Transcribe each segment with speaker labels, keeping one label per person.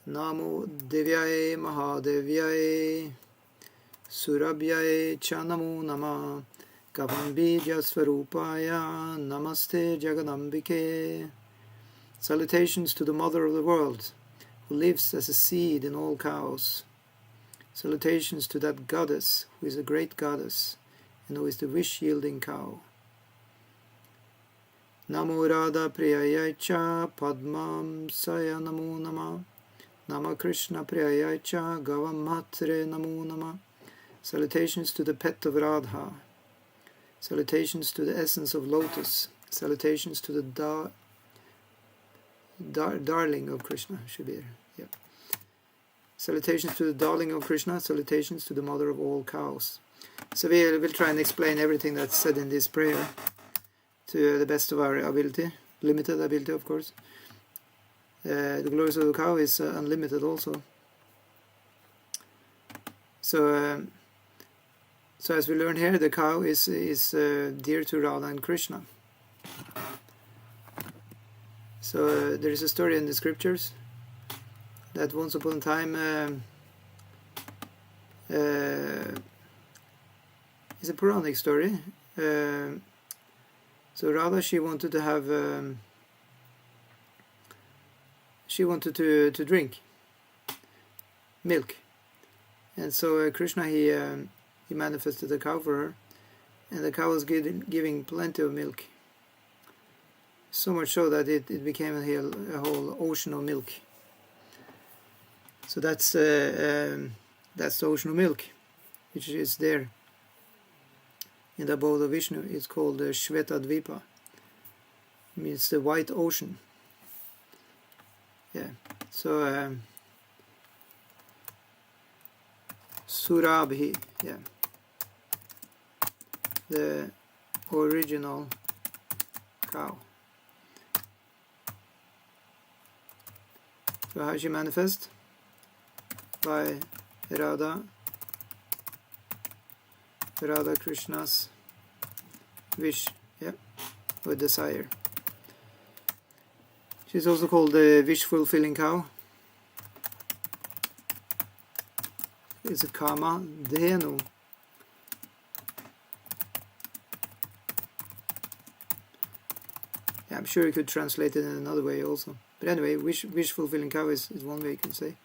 Speaker 1: Namo Devyaye Mahadevyaye Surabhyaye Cha Namo Nama Kavambija Svarupaya Namaste Jagadambike. Salutations to the Mother of the World, who lives as a seed in all cows. Salutations to that goddess, who is a great goddess, and who is the wish-yielding cow. Namo Radha Priyaya Cha Padmam Saya Namo Nama Nama Krishna Priyaya Cha Gavam Matre Namo Nama. Salutations to the pet of Radha. Salutations to the essence of lotus. Salutations to the darling of Krishna. Should be yeah. Salutations to the darling of Krishna. Salutations to the mother of all cows. So we will try and explain everything that's said in this prayer to the best of our ability, limited ability, of course. The glories of the cow is unlimited also. So as we learn here, the cow is dear to Radha and Krishna. So there is a story in the scriptures that once upon a time is a Puranic story. So Radha, she wanted to have, she wanted to drink milk, and so Krishna he manifested a cow for her, and the cow was giving plenty of milk. So much so that it became a whole ocean of milk. So that's the ocean of milk, which is there in the abode of Vishnu. It's called Shveta Dvipa. It means the white ocean. Yeah. So Surabhi, yeah, the original cow. So how she manifests? By Radha Krishna's wish, yeah, or desire. She's also called the wish-fulfilling cow. It's a Kama Dhenu. Yeah, I'm sure you could translate it in another way also. But anyway, wish-fulfilling cow is one way you can say.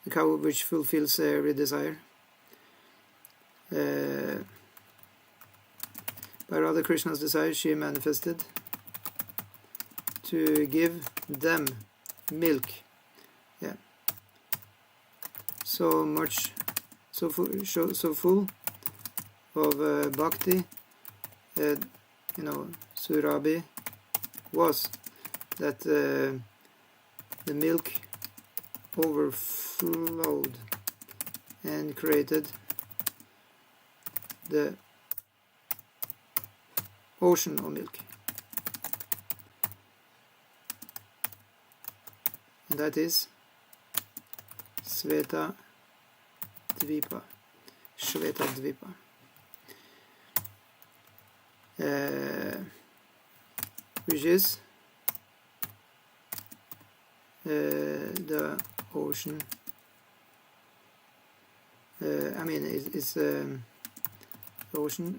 Speaker 1: The cow which fulfills every desire. By Radha Krishna's desire, she manifested to give them milk. Yeah. So much, so full of bhakti, Surabhi was that the milk overflowed and created the ocean of milk, and that is Shveta Dvipa, which is the ocean. It's ocean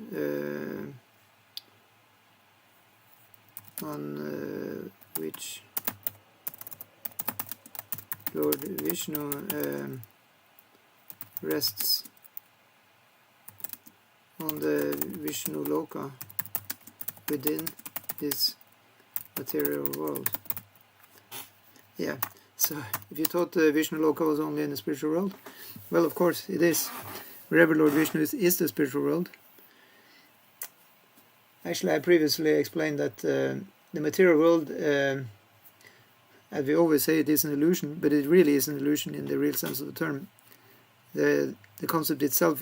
Speaker 1: on which Lord Vishnu rests on the Vishnu Loka within this material world. Yeah, so if you thought Vishnu Loka was only in the spiritual world, well, of course it is. Wherever Lord Vishnu is the spiritual world. Actually, I previously explained that the material world, as we always say, it is an illusion, but it really is an illusion in the real sense of the term. The concept itself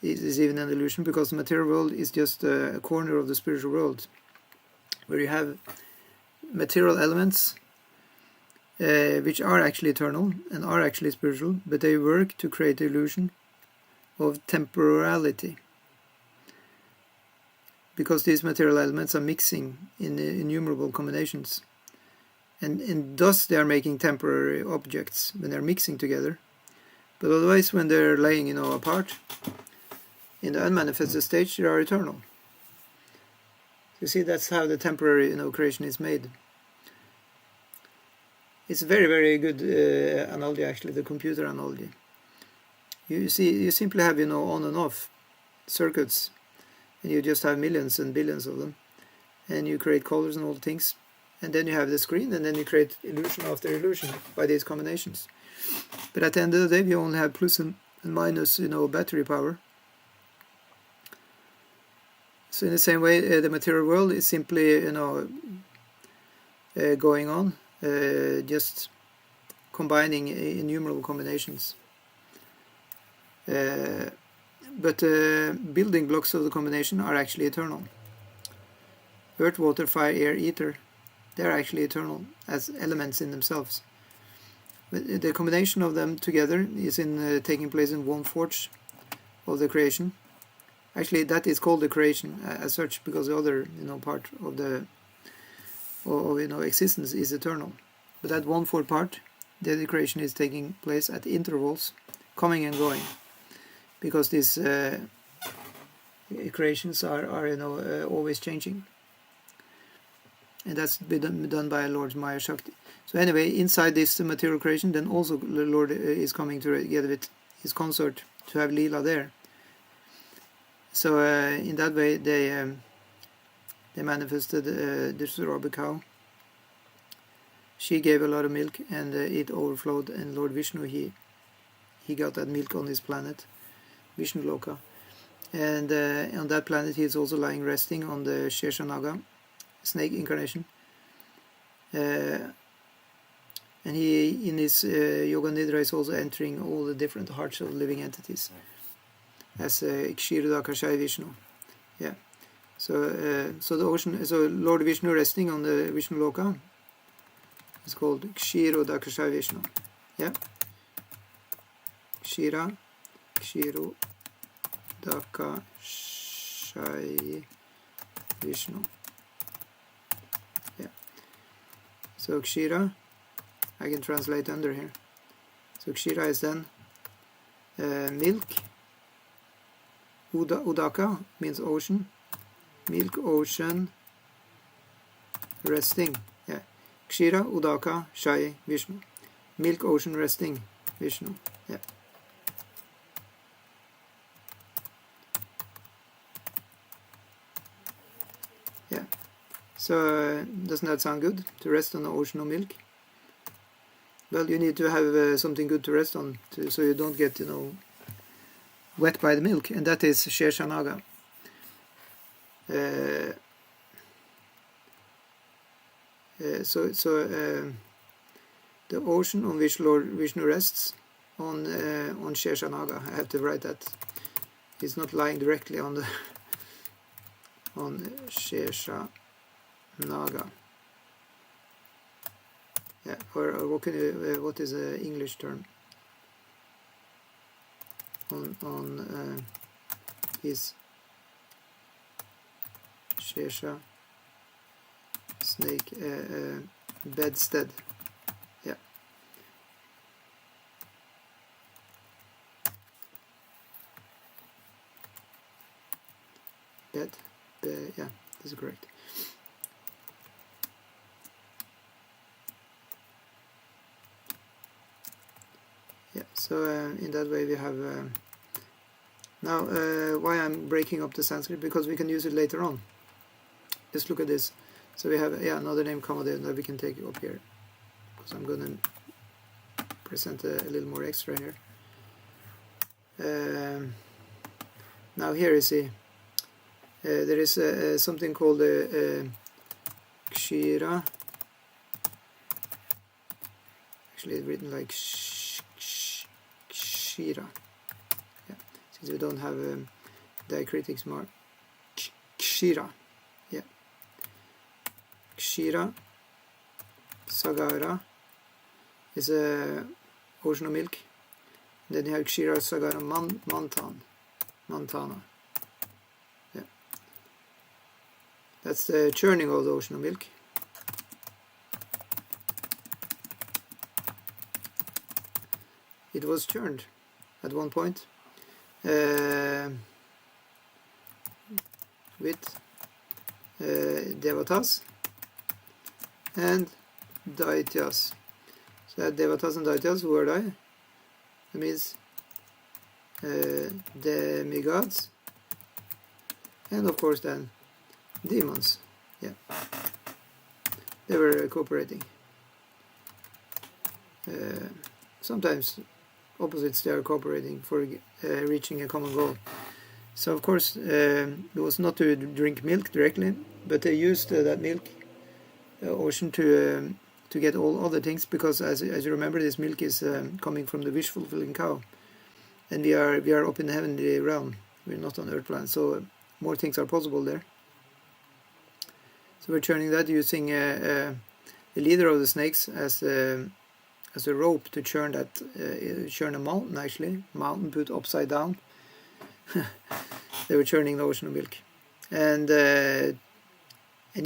Speaker 1: is even an illusion, because the material world is just a corner of the spiritual world, where you have material elements which are actually eternal and are actually spiritual, but they work to create the illusion of temporality, because these material elements are mixing in innumerable combinations and thus they are making temporary objects when they're mixing together. But otherwise, when they're laying, apart, in the unmanifested stage, they are eternal. You see, that's how the temporary, creation is made. It's a very, very good analogy, actually, the computer analogy. You see, you simply have, on and off circuits, and you just have millions and billions of them, and you create colors and all things, and then you have the screen, and then you create illusion after illusion by these combinations. But at the end of the day, you only have plus and minus, battery power. So in the same way, the material world is simply, going on, just combining innumerable combinations. But building blocks of the combination are actually eternal. Earth, water, fire, air, ether, they are actually eternal as elements in themselves. But the combination of them together is taking place in 1/4 of the creation. Actually, that is called the creation as such, because the other, part of the existence is eternal. But that 1/4 part, the creation is taking place at intervals, coming and going, because these creations are always changing, and that's been done by Lord Maya Shakti. So anyway, inside this material creation, then also the Lord is coming together with his consort to have Leela there. So in that way, they manifested the Surabhi cow. She gave a lot of milk, and it overflowed. And Lord Vishnu, he got that milk on his planet, Vishnu Loka, and on that planet he is also lying resting on the Sheshanaga, snake incarnation. And he, in his Yoga Nidra, is also entering all the different hearts of living entities as Kshirodakashaya Vishnu. Yeah. So the ocean, so Lord Vishnu resting on the Vishnu Loka is called Kshirodakashaya Vishnu. Yeah. Kshirodakashaya Vishnu. Yeah. So Kshira, I can translate under here. So Kshira is then milk. Udaka means ocean. Milk, ocean, resting. Yeah. Kshira, Udaka, Shai, Vishnu. Milk, ocean, resting, Vishnu. Yeah. Yeah. So doesn't that sound good? To rest on the ocean of milk? Well, you need to have something good to rest on, so you don't get, wet by the milk, and that is Sheshanaga. So the ocean on which Lord Vishnu rests on Sheshanaga. I have to write that. He's not lying directly on the on Sheshanaga. Yeah, or what is the English term? On his Shesha snake bedstead. Yeah. Yeah, that's correct. Yeah, so in that way we have now why I'm breaking up the Sanskrit, because we can use it later on. Just look at this. So we have another name Kamadev that we can take up here, because I'm going to present a little more extra here. Now here you see there is something called Kshira. Actually it's written like Kshira. Yeah, since we don't have diacritics mark. Kshira. Yeah. Kshira Sagara is a ocean of milk. Then you have Kshira Sagara Mantana. Yeah. That's the churning of the ocean of milk. it was churned at one point with devatas and daityas. So devatas and daityas, who are they? That means demigods, and of course then demons. Yeah, they were cooperating. Sometimes opposites, they are cooperating for reaching a common goal. So of course it was not to drink milk directly, but they used that milk ocean to get all other things, because as you remember, this milk is coming from the wish-fulfilling cow, and we are up in the heavenly realm. We're not on earth plan, so more things are possible there. So we're churning that using the leader of the snakes as a rope to churn a mountain, actually. Mountain put upside down. They were churning the ocean of milk. And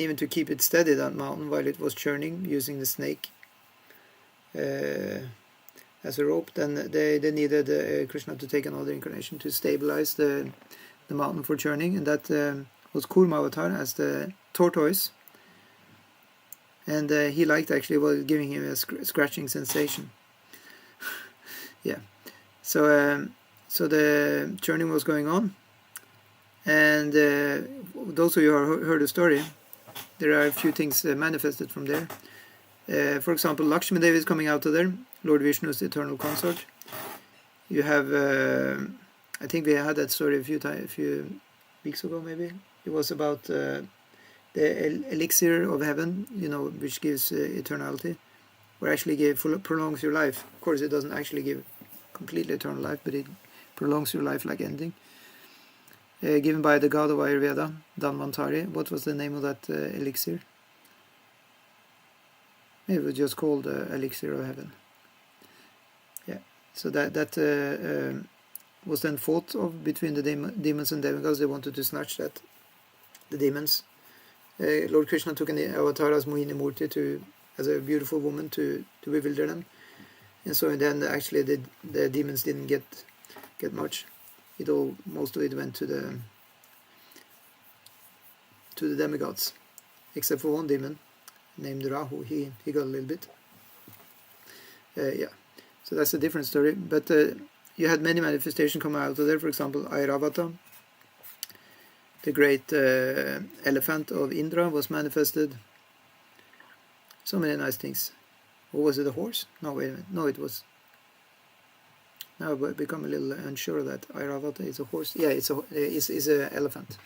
Speaker 1: even to keep it steady, that mountain, while it was churning, using the snake as a rope, then they needed Krishna to take another incarnation to stabilize the mountain for churning, and that was Kurma avatar as the tortoise. And he liked, actually, was giving him a scratching sensation. Yeah. So the churning was going on, and those of you who heard the story, there are a few things manifested from there. For example, Lakshmi Devi is coming out of there, Lord Vishnu's eternal consort. You have, I think we had that story a few weeks ago, maybe. It was about the elixir of heaven, which gives eternality, or actually prolongs your life. Of course, it doesn't actually give completely eternal life, but it prolongs your life like ending. Given by the god of Ayurveda, Dhanvantari. What was the name of that elixir? Maybe it was just called elixir of heaven. Yeah. So that was then fought of between the demons and demigods. They wanted to snatch that, the demons. Lord Krishna took an avatar as Mohini Murti as a beautiful woman to bewilder them, and so in the end, actually, the demons didn't get much. Most of it went to the demigods, except for one demon named Rahu. He got a little bit. Yeah, so that's a different story. But you had many manifestations coming out of there. For example, Airavata, the great elephant of Indra, was manifested. So many nice things. Or was it a horse? No, wait a minute. No, it was. Now I've become a little unsure that Airavata is a horse. Yeah, it's an elephant.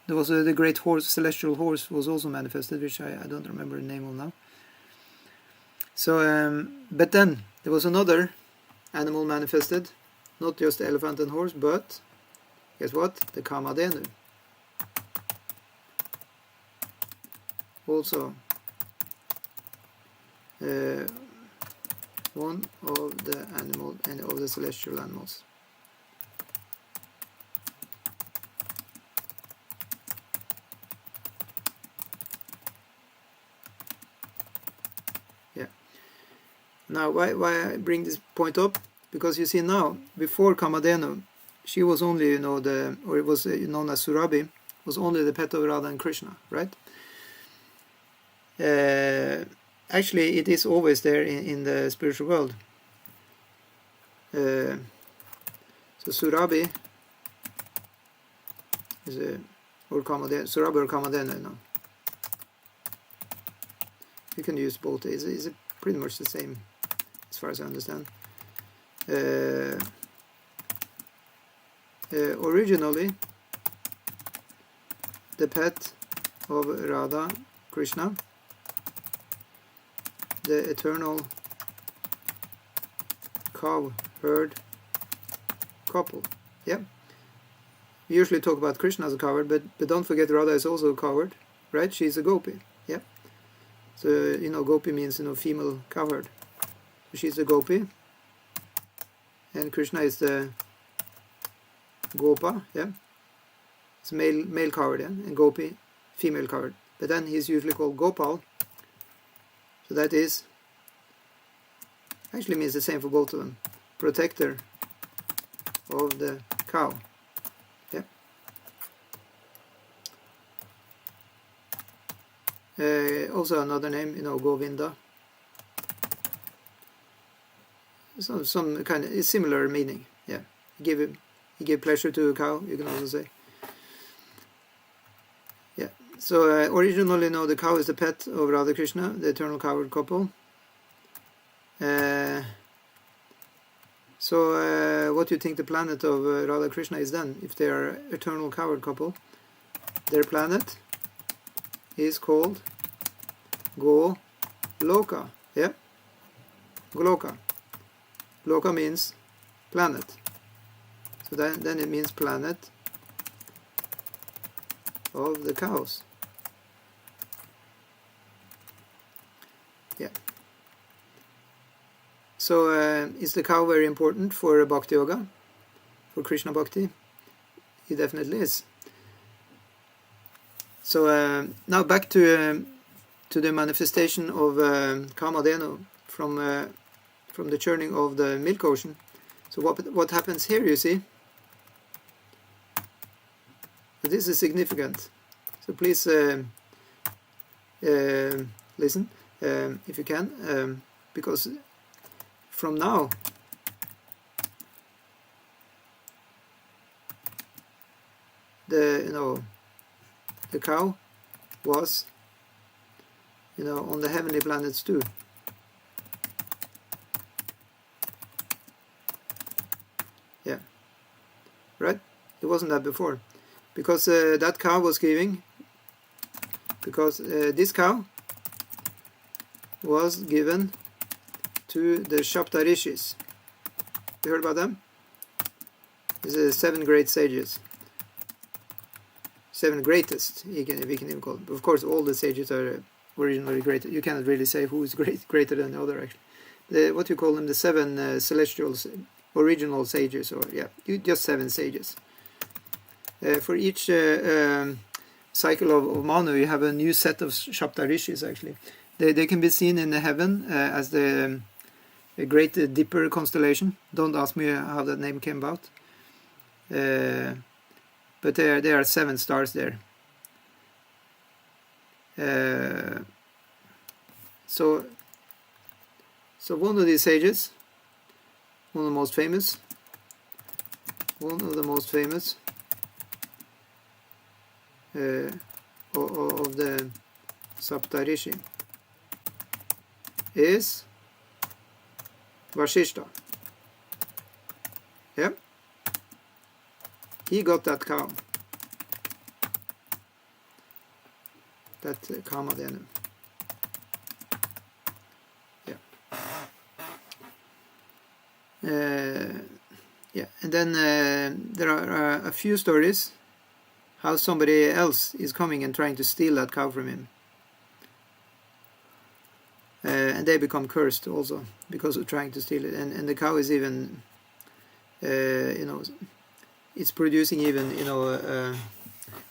Speaker 1: There was the great horse, celestial horse, was also manifested, which I don't remember the name of now. So, but then there was another animal manifested, not just the elephant and horse, but guess what? The Kamadhenu. Also, one of the animal and of the celestial animals. Yeah. Now, why I bring this point up? Because you see now, before Kamadhenu, she was only, it was known as Surabhi, was only the pet of Radha and Krishna, right? Actually, it is always there in the spiritual world. So Surabhi is Surabhi or Kamadhenu. No. You can use both. It's pretty much the same, as far as I understand. Originally, the pet of Radha, Krishna, the eternal cow herd couple. Yeah. We usually talk about Krishna as a cowherd, but don't forget Radha is also a cowherd, right? She's a gopi. Yeah. So gopi means female cowherd. So she's a gopi, and Krishna is the gopa. Yeah. It's a male cowherd, yeah, and gopi female cowherd. But then he's usually called Gopal. So that is actually means the same for both of them. protector of the cow. Yeah. Also another name, Govinda. Some kind of similar meaning. Yeah. You give pleasure to a cow, you can also say. Yeah. So originally, the cow is the pet of Radha Krishna, the eternal coward couple. So what do you think the planet of Radha Krishna is then, if they are eternal coward couple? Their planet is called Goloka. Yeah? Goloka. Loka means planet. So then it means planet of the cows. Yeah. So is the cow very important for Bhakti Yoga, for Krishna Bhakti? He definitely is. So now back to the manifestation of Kamadhenu from the churning of the milk ocean. So what happens here, you see? This is significant. So please listen if you can, because from now the cow was on the heavenly planets too. Yeah, right? It wasn't that before, because that cow was giving, because this cow was given to the Shapta Rishis. You heard about them? These are 7 great sages. 7 greatest, we can even call them. Of course, all the sages are originally great. You cannot really say who is greater than the other, actually. What you call them, the 7 celestial original sages, or just 7 sages. For each cycle of Manu, you have a new set of Shapta Rishis, actually. They can be seen in the heaven as the Great Dipper constellation. Don't ask me how that name came about. But there are 7 stars there. So one of these sages, one of the most famous of the Saptarishi is Vashishta. Yeah? He got that cow. That Kamadhenu. Yeah. And then there are a few stories how somebody else is coming and trying to steal that cow from him. And they become cursed also because of trying to steal it. And the cow is even, it's producing even,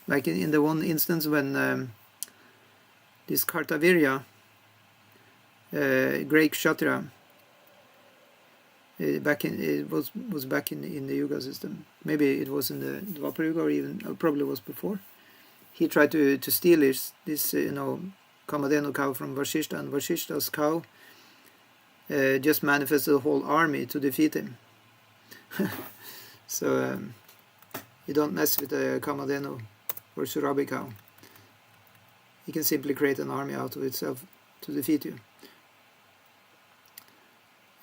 Speaker 1: like in the one instance when this Kartavirya, great Kshatriya, it was back in the Yuga system. Maybe it was in the Dvapara Yuga, or even probably was before. He tried to steal this Kamadhenu cow from Vashishta, and Vashishta's cow just manifested a whole army to defeat him. So you don't mess with a Kamadhenu or Surabhi cow. He can simply create an army out of itself to defeat you.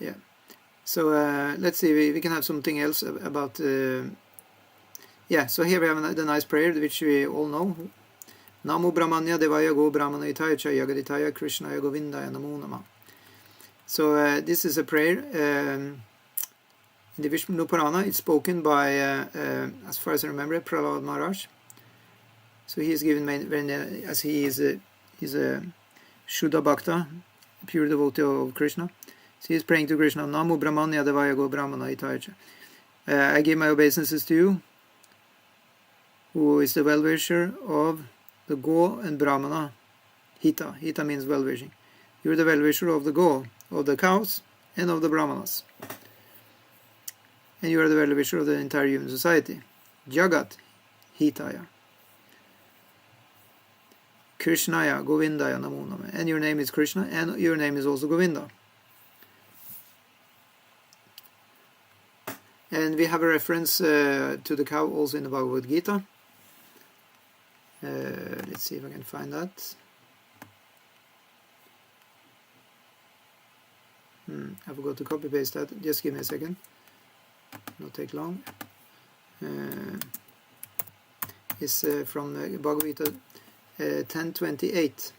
Speaker 1: Yeah. So let's see, we can have something else about... yeah, so here we have the nice prayer, which we all know. Namo Brahmanya Devaya Go Brahmana Itaya Yagaditaya Krishnaya Govindaya Namo Nama. So this is a prayer in the Vishnu Purana. It's spoken by, as far as I remember, Prahlad Maharaj. So he is given, as he's a Shuddha Bhakta, pure devotee of Krishna. So he is praying to Krishna, Namo Brahmanya Devaya Go Brahmana Itaya. I give my obeisances to you, who is the well-wisher of the Go and Brahmana Hita. Hita means well-wishing. You're the well-wisher of the Go, of the cows, and of the Brahmanas. and you are the well-wisher of the entire human society. Jagat Hitaya. Krishnaya Govindaya Namo Namaha. And your name is Krishna, and your name is also Govinda. And we have a reference to the cow also in the Bhagavad Gita. Let's see if I can find that. I forgot to copy paste that. Just give me a second. Not take long. It's from Bhagavad Gita 10:28.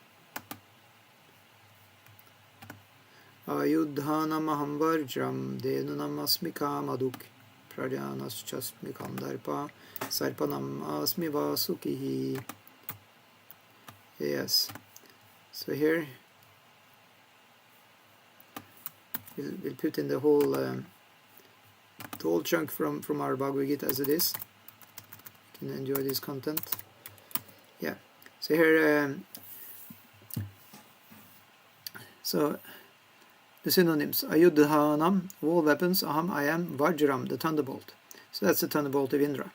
Speaker 1: Ayudhanam aham varjram denunam asmi kamaduk prajanaschasmi kandarpa sarpanam asmi vasukihi. Yes. So here we'll put in the whole chunk from our Bhagavad Gita as it is. You can enjoy this content. Yeah. So here, so the synonyms: Ayudhanam, all weapons; Aham, I am; Vajram, the thunderbolt. So that's the thunderbolt of Indra.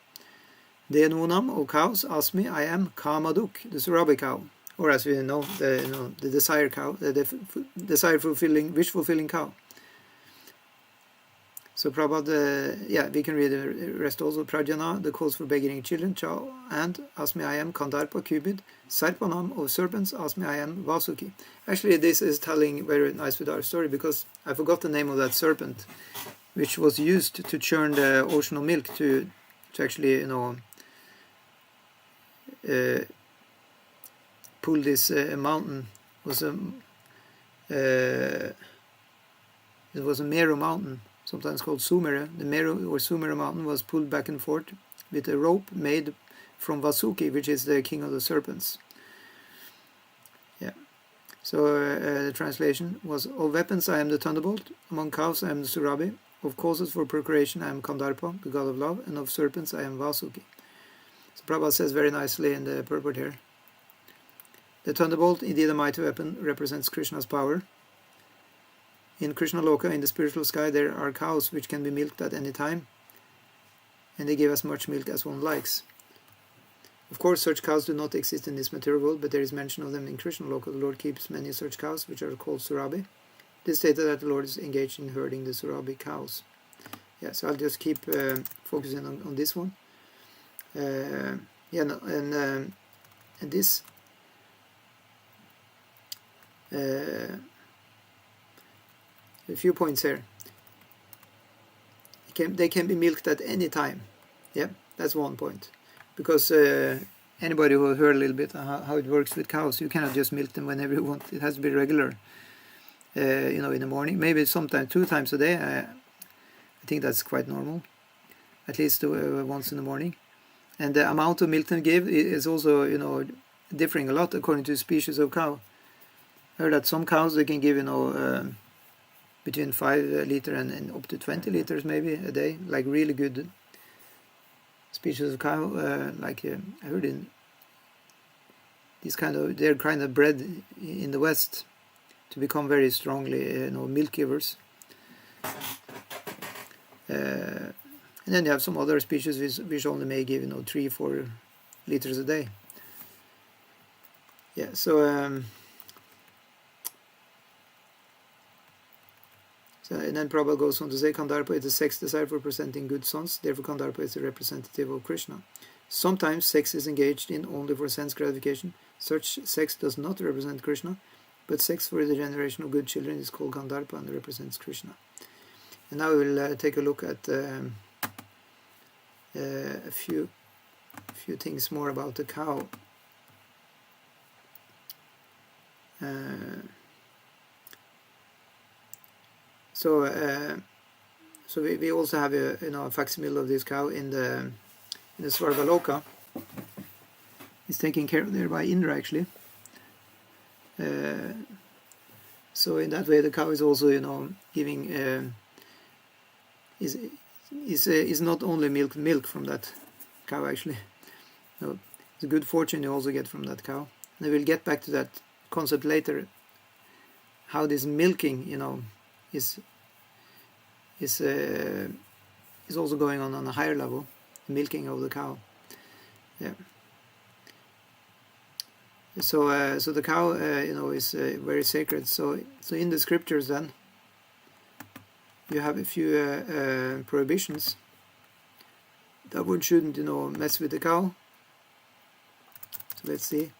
Speaker 1: Denunam, O cows; Asmi, I am; Kamaduk, the Surabhi cow, or as we know, the desire cow, the desire-fulfilling, wish-fulfilling cow. So Prabhupada, we can read the rest also. Prajana, the cause for begging children; Chao, and Asmi, I am; Kandarpa, Cupid; Sarpanam, of serpents; Asmi, I am; Vasuki. Actually, this is telling very nice with our story, because I forgot the name of that serpent, which was used to churn the ocean of milk to actually, pull this mountain. It was a Meru mountain, sometimes called Sumeru. The Meru or Sumeru mountain was pulled back and forth with a rope made from Vasuki, which is the king of the serpents. Yeah. So the translation was: of weapons I am the thunderbolt, among cows I am the Surabhi, of causes for procreation I am Kandarpa, the god of love, and of serpents I am Vasuki. So Prabhupada says very nicely in the purport here: the thunderbolt, indeed a mighty weapon, represents Krishna's power. In Krishna Loka, in the spiritual sky, there are cows which can be milked at any time, and they give as much milk as one likes. Of course, such cows do not exist in this material world, but there is mention of them in Krishna Loka. The Lord keeps many such cows, which are called Surabhi. It is stated that the Lord is engaged in herding the Surabhi cows. Yeah, so I'll just keep focusing on this one. And this. A few points here. They can be milked at any time. Yeah, that's one point. Because anybody who heard a little bit how it works with cows, you cannot just milk them whenever you want. It has to be regular. In the morning, maybe sometimes 2 times a day. I think that's quite normal. At least once in the morning. And the amount of milk they give is also, differing a lot according to the species of cow. I heard that some cows, they can give, between 5 liters and up to 20 liters maybe a day, like really good species of cow. I heard in these they're kind of bred in the West to become very strongly, milk givers. And then you have some other species which only may give, 3-4 liters a day. Yeah, so. And then Prabhupada goes on to say, Kandarpa is the sex desire for presenting good sons, therefore Kandarpa is the representative of Krishna. Sometimes sex is engaged in only for sense gratification. Such sex does not represent Krishna, but sex for the generation of good children is called Kandarpa and represents Krishna. And now we will take a look at a few things more about the cow. So we also have a facsimile of this cow in the Svarvaloka. It's taken care of there by Indra actually. So in that way, the cow is also giving is not only milk from that cow actually. No, it's a good fortune you also get from that cow. And I will get back to that concept later. How this milking, is is also going on a higher level, the milking of the cow. Yeah. So the cow, is very sacred. So in the scriptures, then you have a few prohibitions that one shouldn't, mess with the cow. So let's see.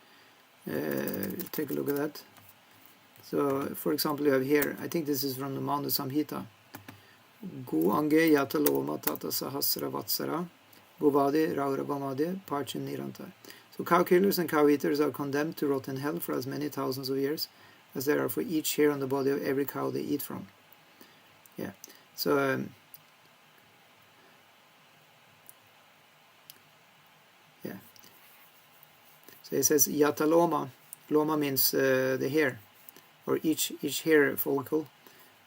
Speaker 1: Take a look at that. So, for example, you have here, I think this is from the Manu Samhita. Go ange yata loma tata sahasra vatsara, govadi rauravamadi parchin nirantar. So cow killers and cow eaters are condemned to rot in hell for as many thousands of years as there are for each hair on the body of every cow they eat from. Yeah. So yeah. So it says yata loma. Loma means the hair, or each hair follicle.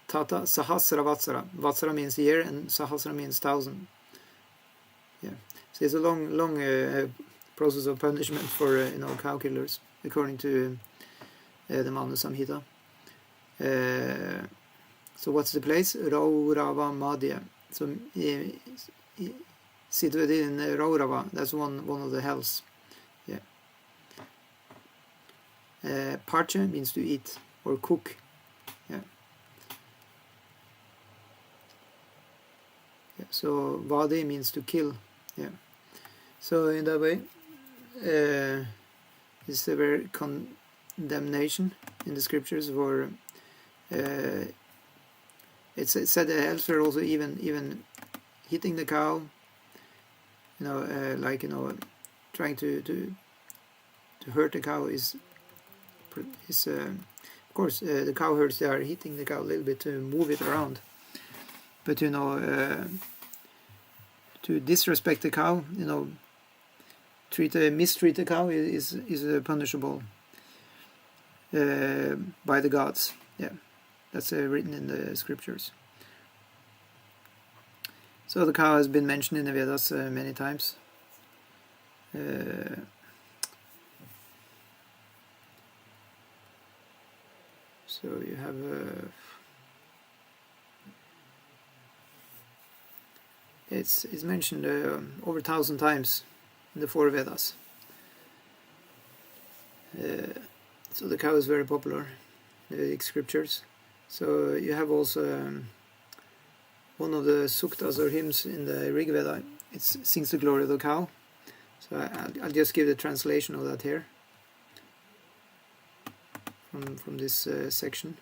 Speaker 1: Tata sahasra vatsara. Vatsara means year, and sahasra means 1,000. Yeah. So it's a long process of punishment for cow killers, according to the Manu Samhita. So what's the place? Raurava Madhya. So situated in Raurava. That's one of the hells. Yeah. Parcha means to eat or cook. Yeah. Yeah. So Vadi means to kill. Yeah. So in that way, it's a very condemnation in the scriptures for. It's said that elsewhere also even hitting the cow, trying to hurt the cow is of course the cow herds, they are hitting the cow a little bit to move it around, but to disrespect the cow, mistreat the cow is punishable by the gods. Yeah. That's written in the scriptures. So the cow has been mentioned in the Vedas many times. So you have it's mentioned over 1,000 times in the 4 Vedas. So the cow is very popular in the Vedic scriptures. So you have also one of the suktas or hymns in the Rig Veda. It sings the glory of the cow. So I'll just give the translation of that here from this section.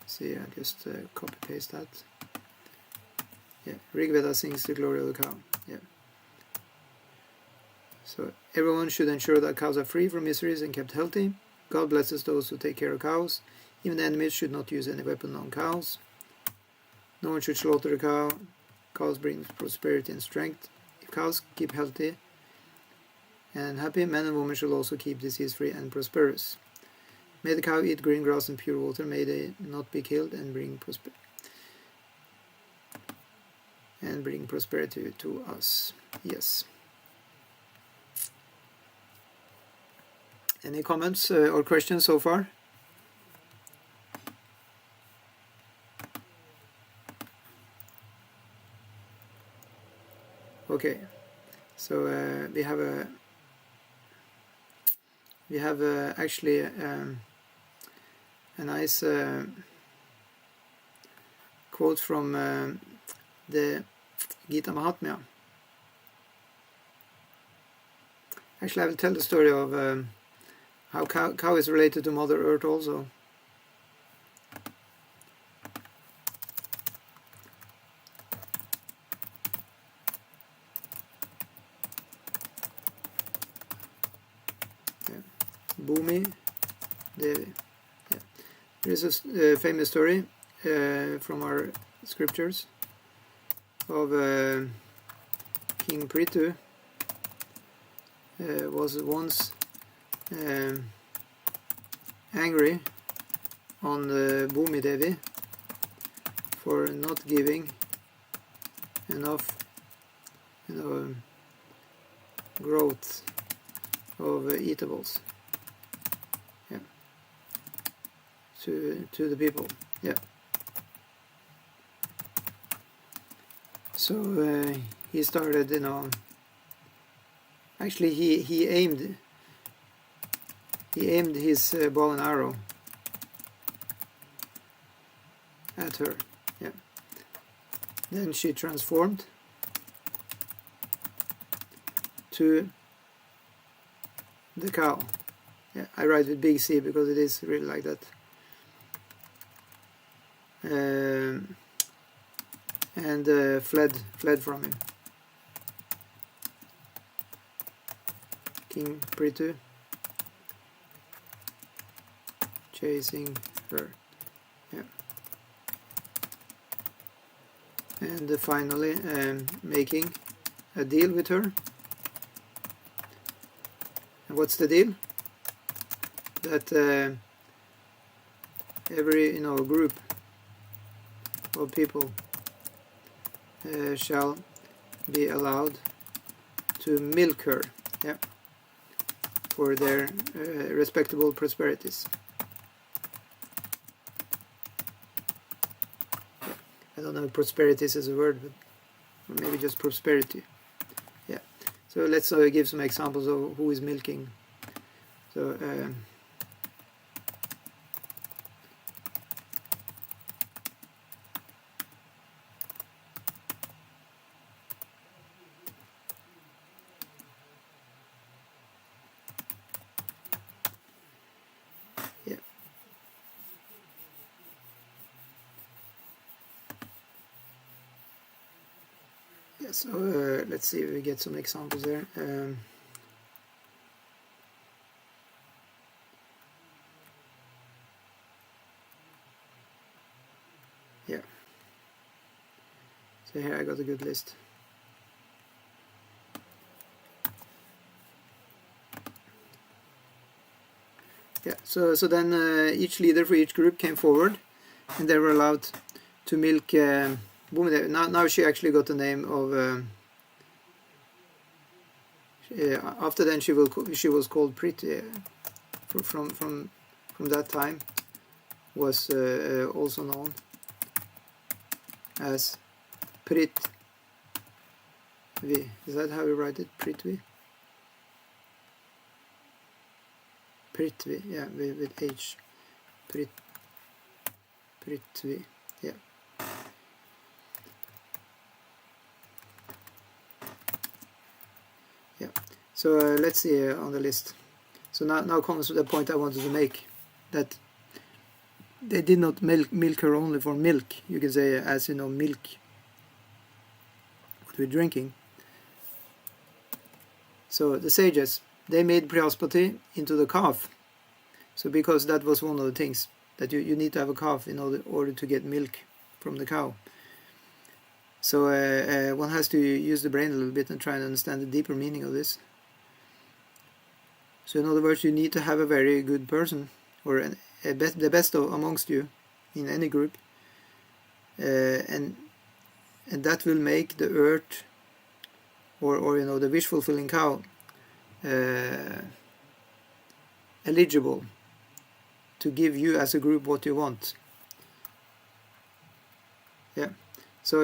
Speaker 1: See, I just copy paste that. Yeah, Rig Veda sings the glory of the cow. Yeah. So everyone should ensure that cows are free from miseries and kept healthy. God blesses those who take care of cows. Even the enemies should not use any weapon on cows. No one should slaughter a cow. Cows bring prosperity and strength. If cows keep healthy and happy, men and women shall also keep disease-free and prosperous. May the cow eat green grass and pure water. May they not be killed and bring prosperity to us. Yes. Any comments or questions so far? Okay, so we have actually a nice quote from the Gita Mahatmya. Actually, I will tell the story of how cow is related to Mother Earth also. Yeah. Bhumi Devi. Yeah. There is a famous story from our scriptures of King Prithu. Was once angry on Bhumi Devi for not giving enough growth of eatables, yeah, to the people. Yeah. So he started, actually he aimed his bow and arrow at her. Yeah. Then she transformed to the cow. Yeah, I write with big C because it is really like that. And fled from him. King Prithu chasing her. Yeah. And finally making a deal with her. And what's the deal? That every group of people shall be allowed to milk her, yeah, for their respectable prosperities. I don't know if prosperities is a word, but maybe just prosperity. Yeah. So let's give some examples of who is milking. So yeah. Yeah, so let's see if we get some examples there. Yeah. So here I got a good list. Yeah, so then each leader for each group came forward, and they were allowed to milk. Now she actually got the name of. After then, she was called Priti. From that time, was also known as Prithvi. Is that how you write it? Prithvi. Prithvi, yeah, with H. Prithvi, yeah. Yeah. So let's see on the list. So now comes the point I wanted to make, that they did not milk her only for milk. You can say, as milk, what we're drinking. So the sages, they made Brihaspati into the calf. So because that was one of the things, that you need to have a calf in order to get milk from the cow. So one has to use the brain a little bit and try and understand the deeper meaning of this. So in other words, you need to have a very good person, or the best amongst you in any group, and that will make the earth, or the wish-fulfilling cow, eligible to give you as a group what you want. Yeah. So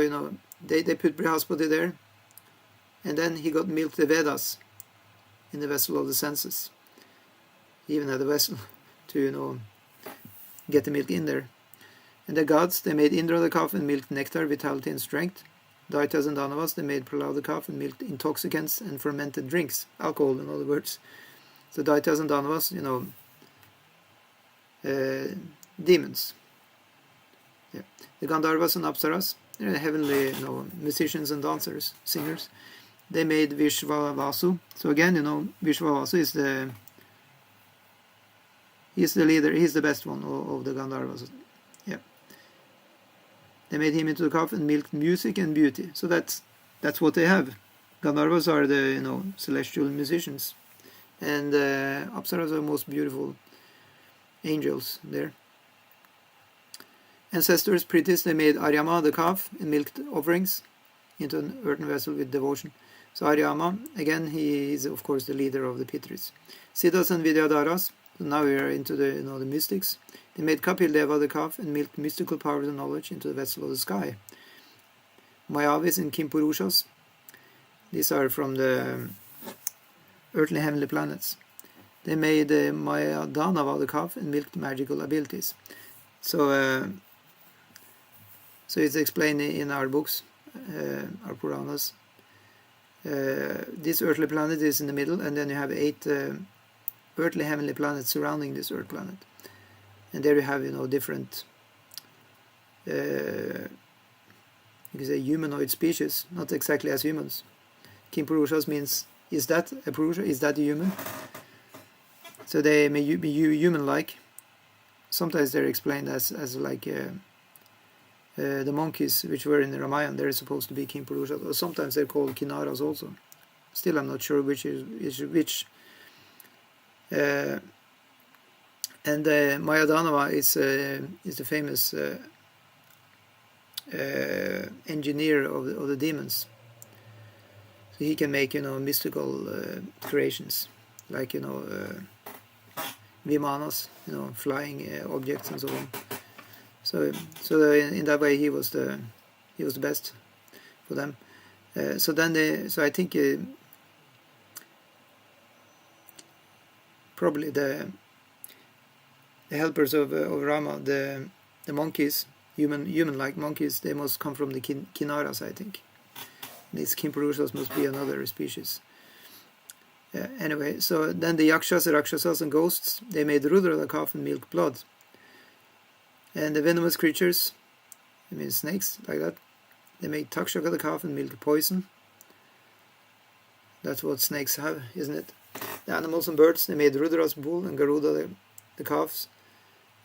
Speaker 1: they put Brihaspati there, and then he got milked the Vedas in the vessel of the senses. He even had a vessel to get the milk in there. And the gods, they made Indra the calf and milked nectar, vitality and strength. Daityas and Danavas, they made Prahlad the calf and milked intoxicants and fermented drinks, alcohol in other words. So Daityas and Danavas, demons. Yeah. The Gandharvas and Apsaras, they're heavenly musicians and dancers, singers. They made Vishvavasu. So again, Vishvavasu is he's the leader, he's the best one of the Gandharvas. Yeah. They made him into the calf and milked music and beauty. So that's what they have. Gandharvas are the celestial musicians, and Apsaras are the most beautiful angels there. Ancestors, Pritis, they made Aryama the calf and milked offerings into an earthen vessel with devotion. So Aryama, again, he is of course the leader of the Pitris. Siddhas and Vidyadharas, so now we are into the the mystics. They made Kapil Deva the calf and milked mystical powers and knowledge into the vessel of the sky. Mayavis and Kimpurushas. These are from the earthly heavenly planets. They made Maya Danava, the calf, and milked magical abilities. So it's explained in our books, our Puranas. This earthly planet is in the middle, and then you have 8 earthly heavenly planets surrounding this earth planet. And there you have, different, you can say, humanoid species, not exactly as humans. Kimpurushas means, is that a Purusha? Is that a human? So they may be human-like. Sometimes they're explained as like the monkeys which were in the Ramayana. They're supposed to be Kimpurushas, or sometimes they're called Kinnaras also. Still, I'm not sure which is which. And Mayadanava is the famous engineer of the demons. So he can make mystical creations, like vimanas, flying objects and so on. So in that way he was the best for them. So I think probably the helpers of Rama, the monkeys, human-like monkeys, they must come from the Kinnaras, I think. These Kimpurushas must be another species. Anyway, so then the Yakshas, Rakshasas and ghosts, they made Rudra, the calf, and milk blood. And the venomous creatures, I mean snakes, like that, they made Takshaka, the calf, and milk poison. That's what snakes have, isn't it? The animals and birds, they made Rudra's bull and Garuda, the calves,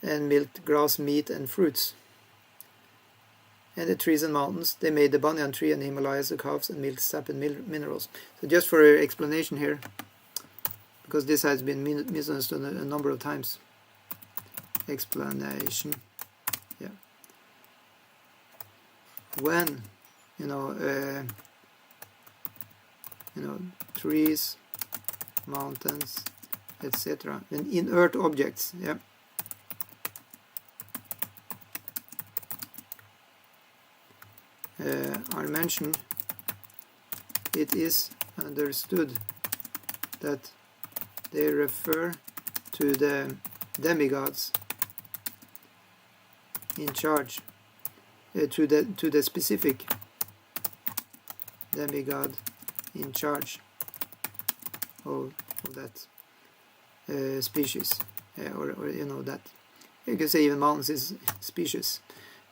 Speaker 1: and milked grass, meat, and fruits. And the trees and mountains, they made the banyan tree and the Himalayas, the calves, and milked sap and minerals. So just for explanation here, because this has been misunderstood a number of times. Explanation. Yeah. When trees, mountains, etc. and inert objects, yeah, are mentioned, it is understood that they refer to the demigods in charge, to the specific demigod in charge of that species, or that you can say even mountains is species.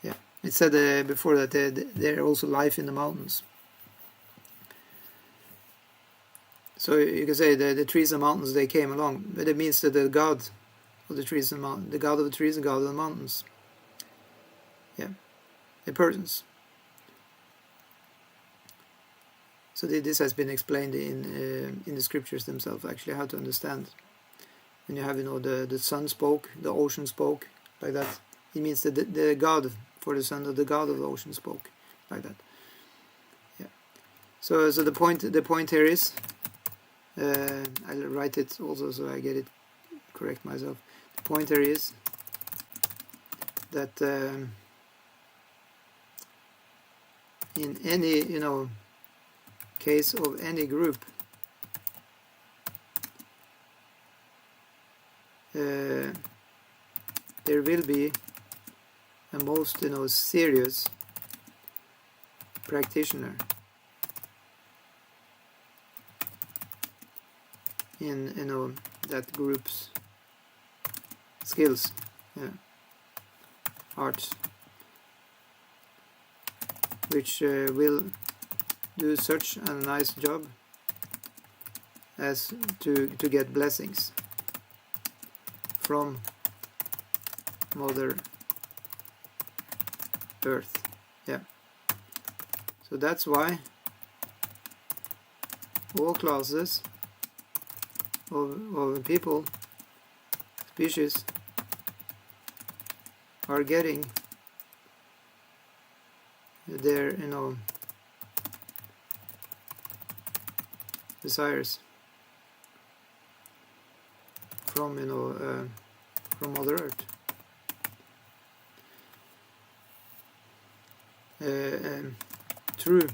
Speaker 1: Yeah, it said before that there are also life in the mountains. So you can say the trees and mountains, they came along, but it means that the god of the trees and mountains, the god of the trees and god of the mountains, yeah, the persons. So this has been explained in the scriptures themselves, actually, how to understand. When you have the sun spoke, the ocean spoke, like that, it means that the god for the sun, or the god of the ocean spoke, like that. Yeah. So the point here is, I'll write it also so I get it correct myself. The point here is that in any case of any group, there will be a most serious practitioner in that group's skills, yeah, arts, which will do such a nice job as to get blessings from Mother Earth. Yeah. So that's why all classes of people, species, are getting their desires from from Mother Earth. through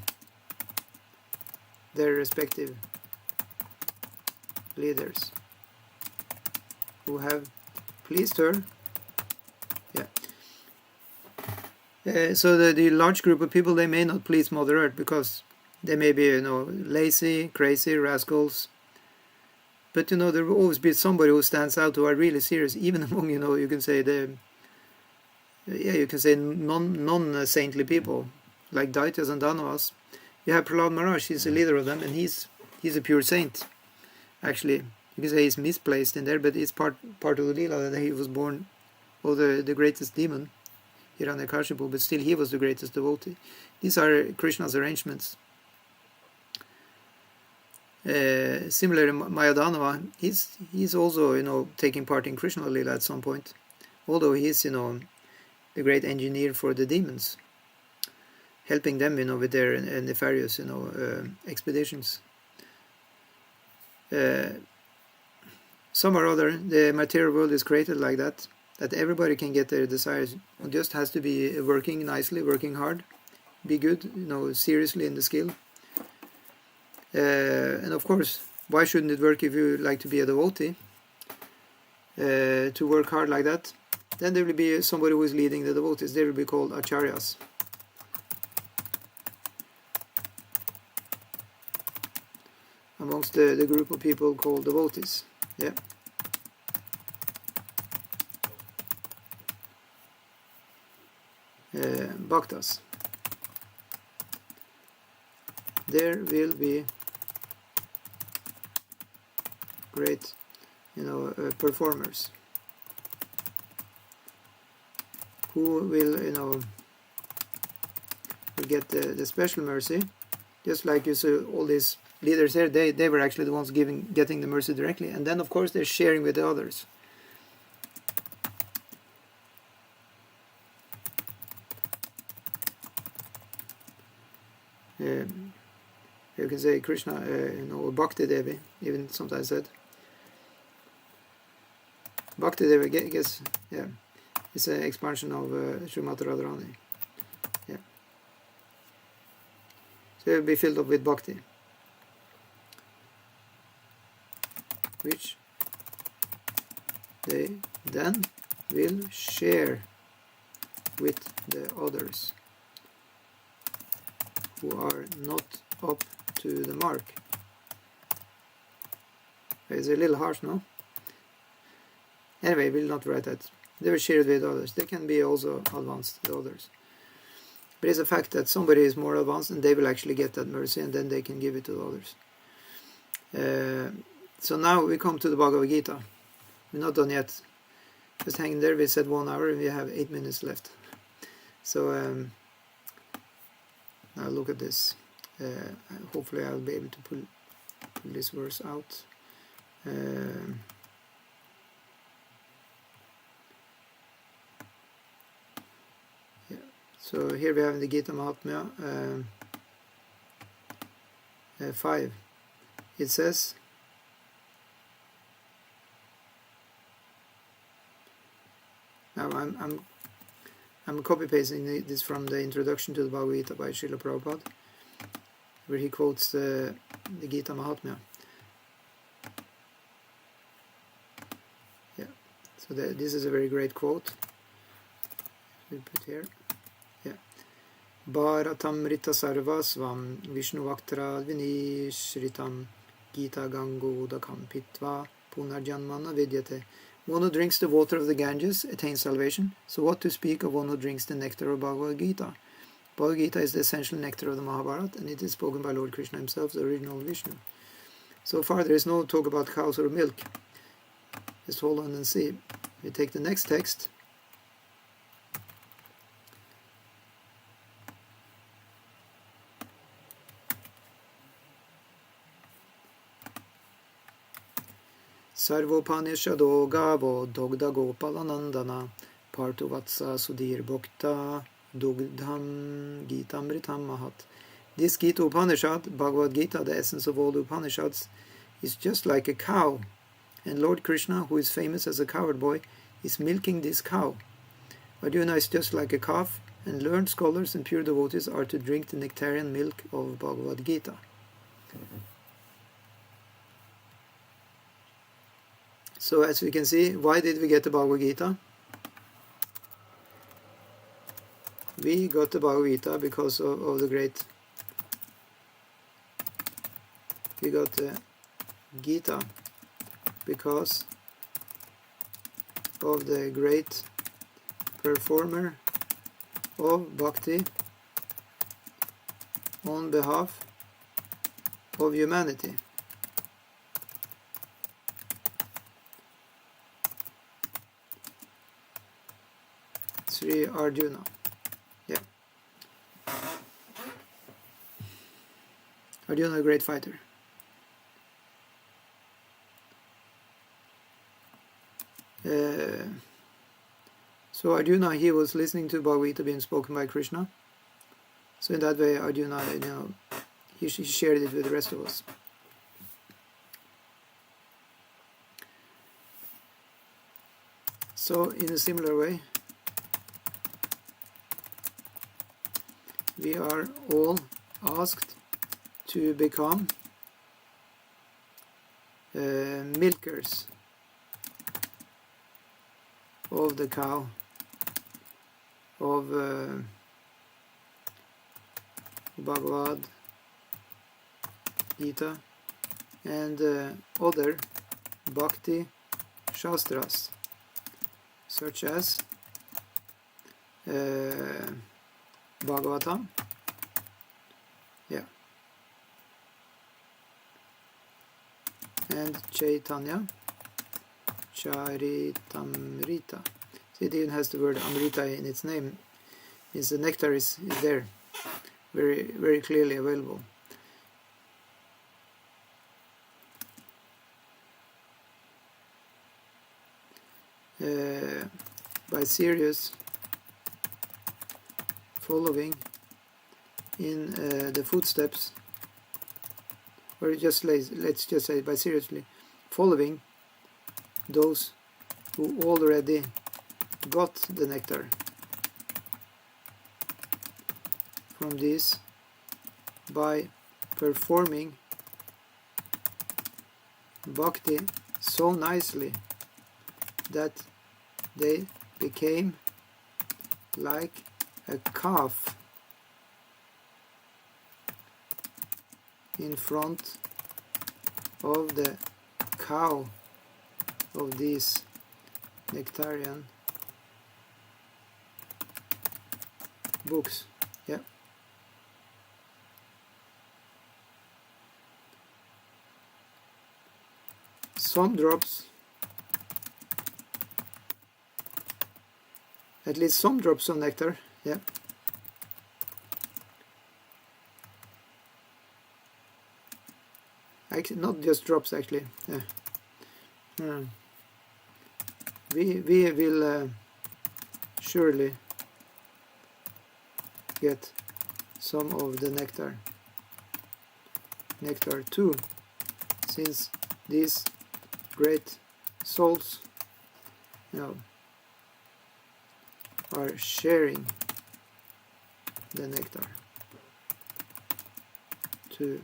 Speaker 1: their respective leaders who have pleased her. So the large group of people, they may not please Mother Earth because they may be, lazy, crazy, rascals. But, there will always be somebody who stands out who are really serious, even among, you can say non-saintly people, like Daityas and Danavas. You have Prahlad Maharaj, he's a leader of them, and he's a pure saint. Actually, you can say he's misplaced in there, but it's part of the Leela that he was born, the greatest demon, Hiranyakashipu, but still he was the greatest devotee. These are Krishna's arrangements. Similarly, Mayadanava, he's also, taking part in Krishna Leela at some point, although he's, the great engineer for the demons, helping them, with their nefarious, expeditions. Some or other, the material world is created like that everybody can get their desires. It just has to be working nicely, working hard, be good, seriously in the skill. And of course, why shouldn't it work if you like to be a devotee? To work hard like that, then there will be somebody who is leading the devotees. They will be called acharyas. Amongst the group of people called devotees. Yeah. Bhaktas. There will be great, performers who will, will get the special mercy, just like you see all these leaders here. They were actually the ones getting the mercy directly, and then of course they're sharing with the others. You can say Krishna, Bhakti Devi, even sometimes said. Bhakti Devi, guess, yeah, it's an expansion of Srimad Radharani. Yeah. So it will be filled up with bhakti, which they then will share with the others who are not up to the mark. It's a little harsh, no? Anyway, we'll not write that. They will share it with others. They can be also advanced, the others. But it's a fact that somebody is more advanced and they will actually get that mercy, and then they can give it to the others. So now we come to the Bhagavad Gita. We're not done yet. Just hanging there. We said 1 hour and we have 8 minutes left. So now look at this. Hopefully I'll be able to pull this verse out. Yeah. So here we have the Gita Mahatmya 5. It says, now I'm copy pasting this from the introduction to the Bhagavad Gita by Srila Prabhupada, where he quotes the Gita Mahatmya. Yeah, so this is a very great quote. We put here. Yeah, Bharatamrita sarvasvam Vishnu Vaktra Vinishritam Gita Gangodakam Pitva Punarjanmana Vidyate. One who drinks the water of the Ganges attains salvation. So what to speak of one who drinks the nectar of Bhagavad Gita? Bhagavad Gita is the essential nectar of the Mahabharata, and it is spoken by Lord Krishna himself, the original Vishnu. So far there is no talk about cows or milk. Just hold on and see. We take the next text. Sarvopanishado Gavo Dogda Gopalanandana Partuvatsa Sudhir Bhokta Dugdham Gitamritam Mahat. This Gita Upanishad, Bhagavad Gita, the essence of all the Upanishads, is just like a cow. And Lord Krishna, who is famous as a coward boy, is milking this cow. Arjuna is just like a calf, and learned scholars and pure devotees are to drink the nectarian milk of Bhagavad Gita. So as we can see, why did we get the Bhagavad Gita? We got the Bhagavad Gita because of the great... We got the Gita because of the great performer of Bhakti on behalf of humanity. Sri Arjuna. Yeah. Arjuna, a great fighter. So Arjuna, he was listening to Bhagavad Gita being spoken by Krishna. So in that way, Arjuna, he shared it with the rest of us. So in a similar way, we are all asked to become milkers of the cow of Bhagavad Gita and other Bhakti Shastras, such as Bhagavatam, and Chaitanya Charitamrita. See, it even has the word Amrita in its name. Means the nectar is there, very, very clearly available. By serious following in the footsteps, or just let's just say by seriously following those who already got the nectar from this, by performing bhakti so nicely that they became like a calf in front of the cow of these nectarian books. Yeah. Some drops, at least some drops of nectar, yeah. Actually, not just drops, actually. Yeah. We will surely get some of the nectar too, since these great souls, are sharing the nectar to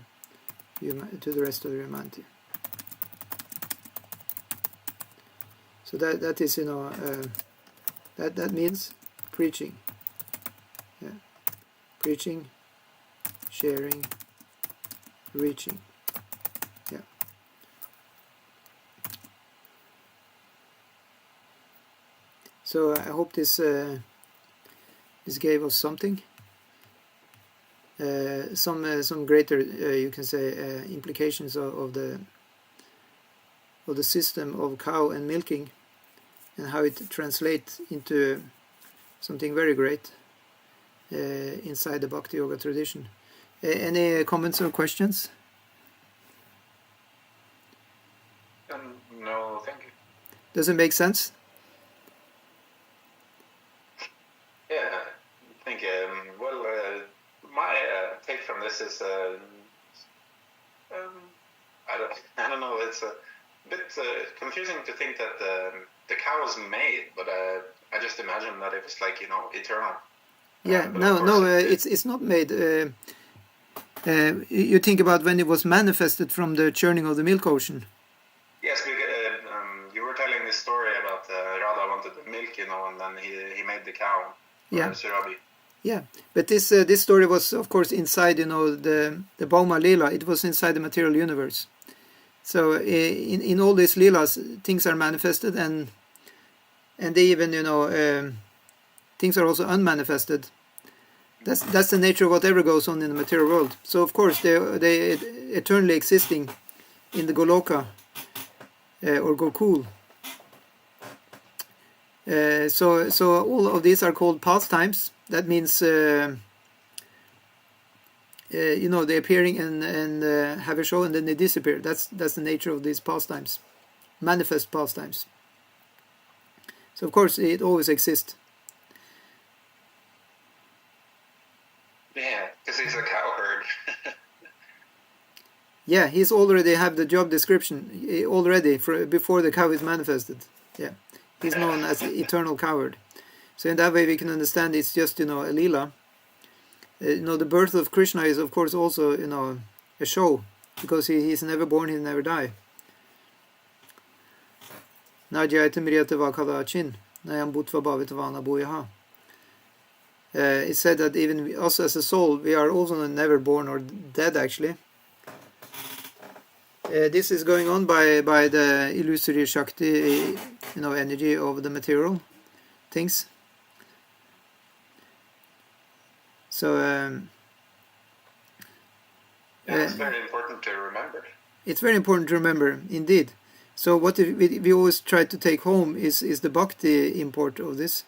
Speaker 1: the rest of humanity. So that is, that means preaching. Yeah. Preaching, sharing, reaching. Yeah. So I hope this gave us something. Some greater, you can say, implications of the system of cow and milking, and how it translates into something very great inside the Bhakti Yoga tradition. Any comments or questions?
Speaker 2: No, thank you.
Speaker 1: Does it make sense?
Speaker 2: Yeah, thank you. Well, my take from this is, I don't know, it's a bit confusing to think that the cow was made, but I just imagine that it was like, eternal.
Speaker 1: Yeah,
Speaker 2: But
Speaker 1: no,
Speaker 2: of course
Speaker 1: it's not made. You think about when it was manifested from the churning of the milk ocean.
Speaker 2: Yes, because you were telling this story about Radha wanted the milk, and then he made the cow,
Speaker 1: Yeah.
Speaker 2: Surabi.
Speaker 1: Yeah, but this story was, of course, inside the Bauma Lila. It was inside the material universe. So in all these Leelas, things are manifested, and they even things are also unmanifested. That's the nature of whatever goes on in the material world. So of course they eternally existing in the Goloka or Gokul. So all of these are called pastimes. That means they appearing and have a show and then they disappear. That's the nature of these pastimes, manifest pastimes. So of course it always exists.
Speaker 2: Yeah, because he's a cowherd.
Speaker 1: Yeah, he's already have the job description already before the cow is manifested. Yeah, he's known as the eternal cowherd. So in that way we can understand it's just a lila. The birth of Krishna is of course also a show, because he's never born, he'll never die. It's said that even us as a soul, we are also never born or dead actually. This is going on by the illusory Shakti, energy of the material things. So
Speaker 2: it's very important to remember.
Speaker 1: It's very important to remember, indeed. So what we always try to take home is the bhakti import of this.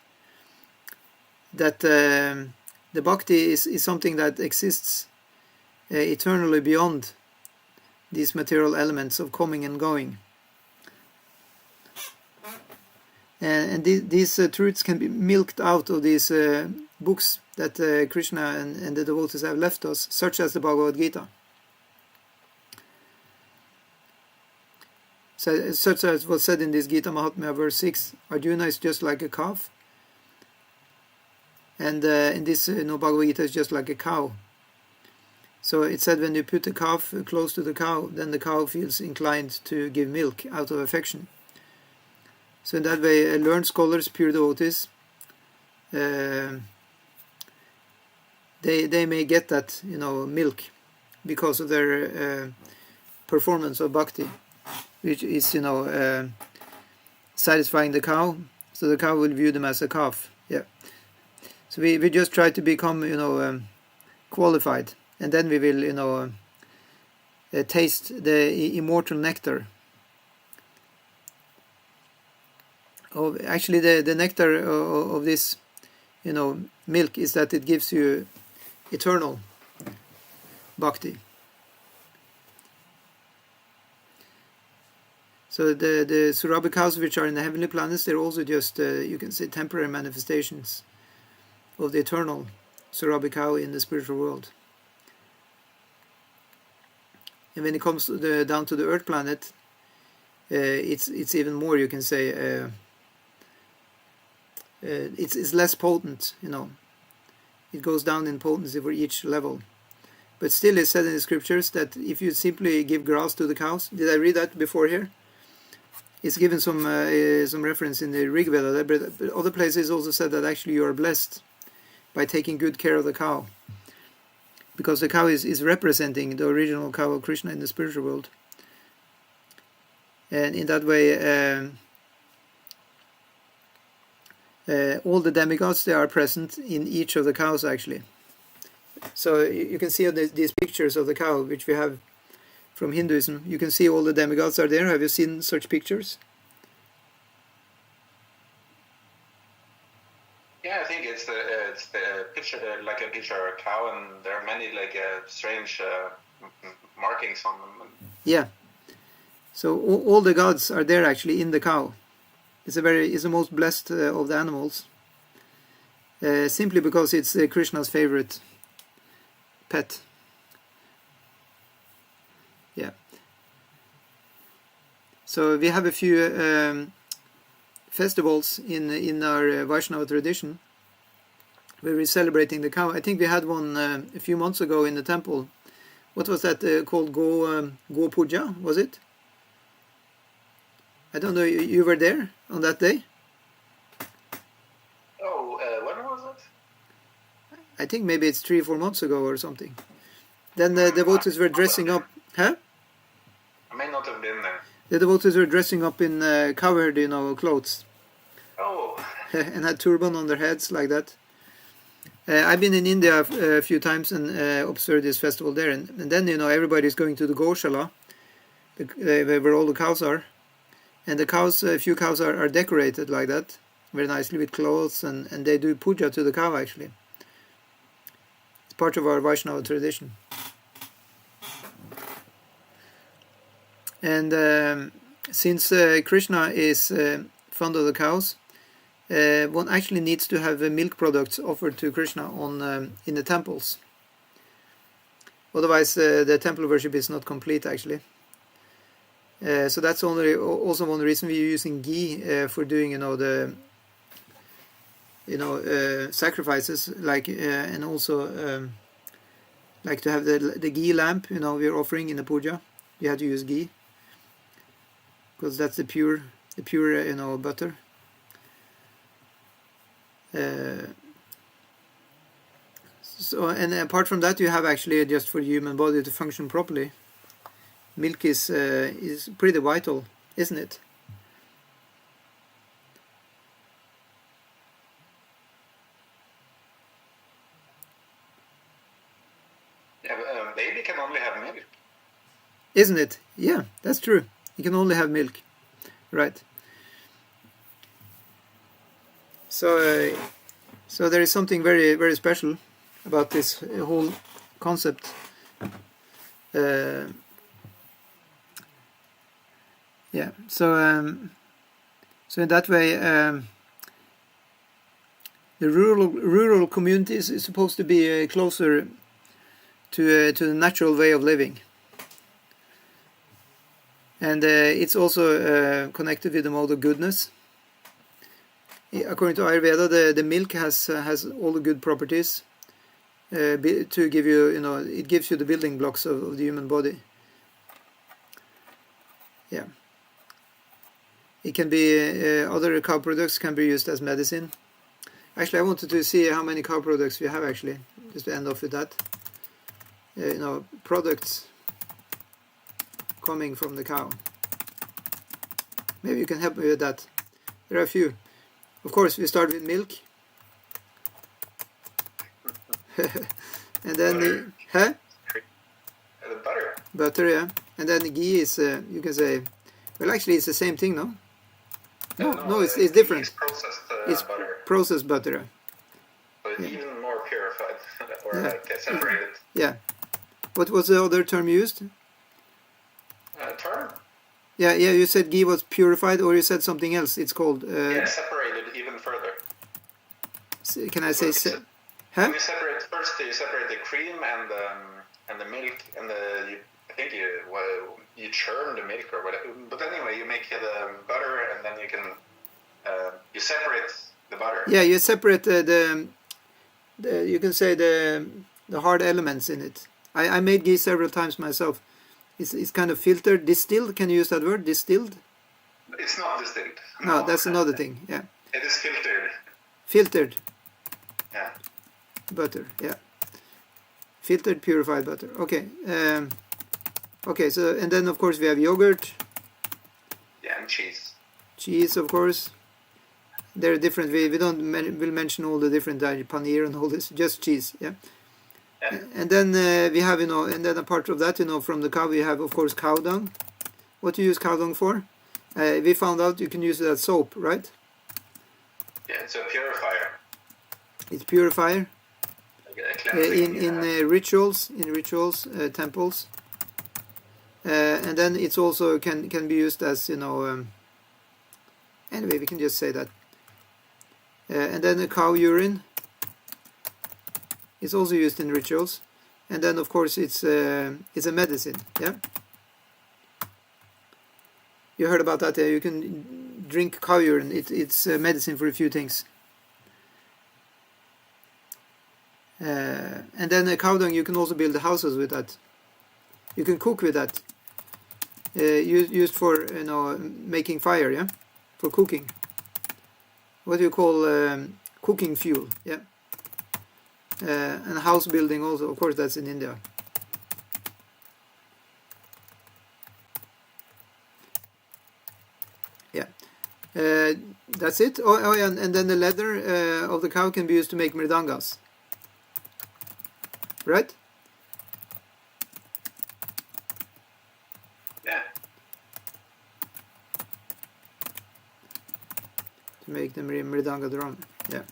Speaker 1: That the bhakti is something that exists eternally beyond these material elements of coming and going. And these truths can be milked out of these books that Krishna and the devotees have left us, such as the Bhagavad Gita. So, such as was said in this Gita Mahatmya verse 6, Arjuna is just like a calf, and in this Bhagavad Gita is just like a cow. So it said when you put the calf close to the cow, then the cow feels inclined to give milk out of affection. So in that way, learned scholars, pure devotees, they may get that milk because of their performance of bhakti, which is satisfying the cow, so the cow will view them as a calf. Yeah. So we just try to become qualified, and then we will taste the immortal nectar. Actually, the nectar of this milk is that it gives you eternal bhakti. So the Surabhi cows, which are in the heavenly planets, they're also just you can say temporary manifestations of the eternal Surabhi cow in the spiritual world. And when it comes to down to the earth planet, it's even more, you can say, it's less potent, It goes down in potency for each level. But still it's said in the scriptures that if you simply give grass to the cows, did I read that before here? It's given some reference in the Rig Veda, but other places also said that actually you are blessed by taking good care of the cow. Because the cow is representing the original cow of Krishna in the spiritual world. And in that way, all the demigods, they are present in each of the cows actually. So you can see these pictures of the cow which we have from Hinduism. You can see all the demigods are there. Have you seen such pictures?
Speaker 2: Yeah, I think it's the picture, like a picture of a cow, and there are many strange markings on them.
Speaker 1: Yeah. So all the gods are there actually in the cow. It's the most blessed of the animals, simply because it's Krishna's favorite pet. Yeah. So we have a few festivals in our Vaishnava tradition, where we're celebrating the cow. I think we had one a few months ago in the temple. What was that called? Go Puja, was it? I don't know. You were there on that day?
Speaker 2: Oh, when was it?
Speaker 1: I think maybe it's 3 or 4 months ago or something. Then the devotees were dressing up. Huh?
Speaker 2: I may not have been there.
Speaker 1: The devotees were dressing up in covered, clothes.
Speaker 2: Oh.
Speaker 1: And had turban on their heads like that. I've been in India a few times and observed this festival there. And then, everybody's going to the Goshala, where all the cows are. And the cows, a few cows are decorated like that, very nicely with clothes. And they do puja to the cow, actually. It's part of our Vaishnava tradition. And since Krishna is fond of the cows, one actually needs to have milk products offered to Krishna in the temples. Otherwise, the temple worship is not complete, actually. So that's also one reason we're using ghee for doing, the sacrifices, like and also like to have the ghee lamp, we're offering in the puja. You have to use ghee because that's the pure butter. So, and apart from that, you have actually just for the human body to function properly. Milk is pretty vital, isn't it?
Speaker 2: Yeah, a baby can only have milk.
Speaker 1: Isn't it? Yeah, that's true. You can only have milk, right? So, so there is something very, very special about this whole concept. Yeah. So, so in that way, the rural communities is supposed to be closer to the natural way of living, and it's also connected with the mode of goodness. According to Ayurveda, the milk has all the good properties to give you, it gives you the building blocks of the human body. Yeah. It can be, other cow products can be used as medicine. Actually, I wanted to see how many cow products we have, actually, just to end off with that. Products coming from the cow. Maybe you can help me with that. There are a few. Of course, we start with milk. And then
Speaker 2: butter.
Speaker 1: Huh?
Speaker 2: The butter.
Speaker 1: Butter, yeah. And then the ghee is, you can say, well, actually, it's the same thing, no? No, it's different.
Speaker 2: It's processed
Speaker 1: It's
Speaker 2: butter.
Speaker 1: processed butter.
Speaker 2: So it's even more purified or
Speaker 1: Yeah.
Speaker 2: like separated.
Speaker 1: Yeah. What was the other term used?
Speaker 2: Term?
Speaker 1: Yeah, you said ghee was purified, or you said something else. It's called.
Speaker 2: Yeah, separated even further.
Speaker 1: Can I say?
Speaker 2: Huh? When you separate first, you separate the cream and the milk, and I think you churn the milk or whatever. But anyway, you make the butter, and then you can you separate the butter.
Speaker 1: Yeah, you separate the you can say the hard elements in it. I made ghee several times myself. It's kind of filtered, distilled. Can you use that word, distilled?
Speaker 2: It's not distilled.
Speaker 1: No, that's another thing. Yeah.
Speaker 2: It is filtered.
Speaker 1: Filtered.
Speaker 2: Yeah.
Speaker 1: Butter. Yeah. Filtered, purified butter. Okay. Okay. So, and then of course we have yogurt.
Speaker 2: Yeah, and cheese.
Speaker 1: Cheese, of course. There are different. We don't will mention all the different paneer and all this. Just cheese. Yeah.
Speaker 2: Yeah.
Speaker 1: And then we have, and then apart from that, from the cow, we have, of course, cow dung. What do you use cow dung for? We found out you can use it as soap, right?
Speaker 2: Yeah, it's a purifier.
Speaker 1: It's purifier.
Speaker 2: In
Speaker 1: rituals, temples. And then it's also can be used as, anyway, we can just say that. And then the cow urine is also used in rituals, and then of course it's a medicine. Yeah, you heard about that. You can drink cow urine. It's medicine for a few things. And then a cow dung, you can also build houses with that. You can cook with that. Used for making fire, yeah, for cooking. What do you call cooking fuel? Yeah. And house building also, of course, that's in India. Yeah. That's it. Oh yeah, and then the leather of the cow can be used to make mridangas. Right?
Speaker 2: Yeah.
Speaker 1: To make the mridanga drum. Yeah.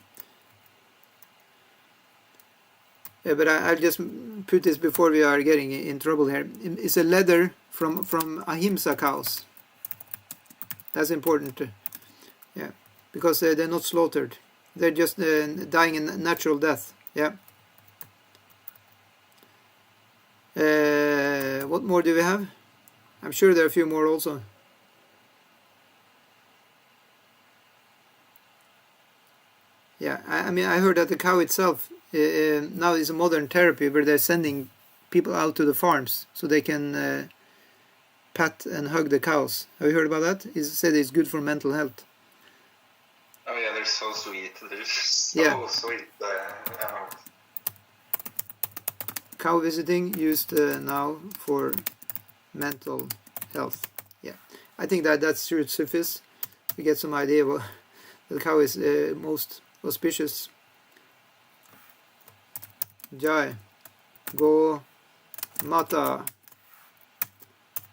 Speaker 1: Yeah, but I'll just put this before we are getting in trouble here. It's a leather from ahimsa cows. That's important. Yeah, because they're not slaughtered. They're just dying a natural death. Yeah. What more do we have? I'm sure there are a few more also. Yeah, I mean, I heard that the cow itself now is a modern therapy where they're sending people out to the farms so they can pat and hug the cows. Have you heard about that? It said it's good for mental health.
Speaker 2: Oh yeah, they're so sweet. They're so sweet.
Speaker 1: Cow visiting used now for mental health. Yeah, I think that should suffice to get some idea what the cow is most auspicious. Jai Go Mata.